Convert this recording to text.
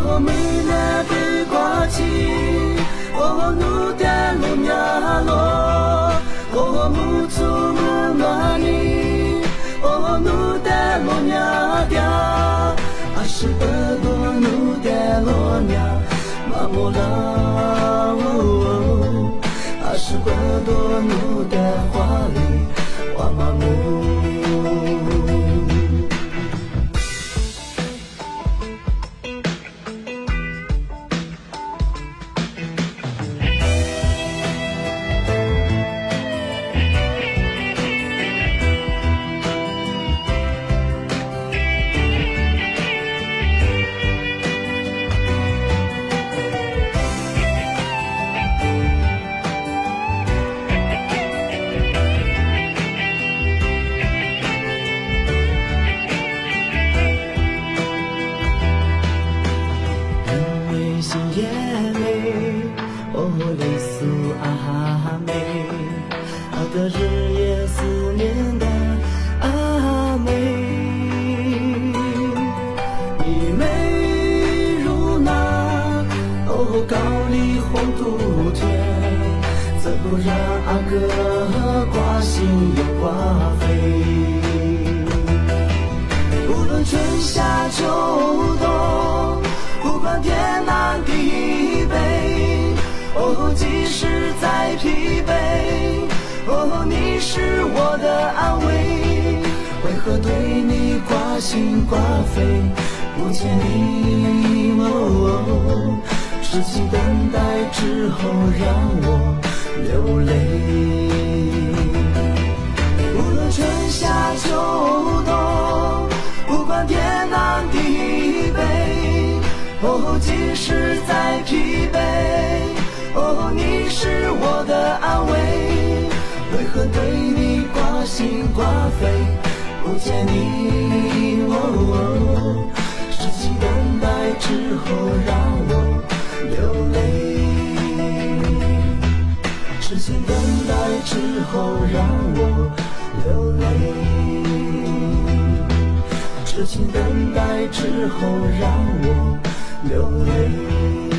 哦，每年的挂起，哦，努的路面罗，哦，木粗木暖你，哦，努的路面的，阿是不多努的路面，马木拉，阿是不多努的花里，花马木。的日夜思念的阿妹，一美如那高丽红土天，怎不让阿哥挂心又挂肺？无论春夏秋冬，不管天南地北，即使再疲惫，你是我的安慰，为何对你挂心挂肺？不见你，痴情等待之后让我流泪。无论春夏秋冬，不管天南地北，即使再疲惫，你是我的安慰，为何对你挂心挂肺？不见你，痴情等待之后让我流泪，痴情等待之后让我流泪，痴情等待之后让我流泪。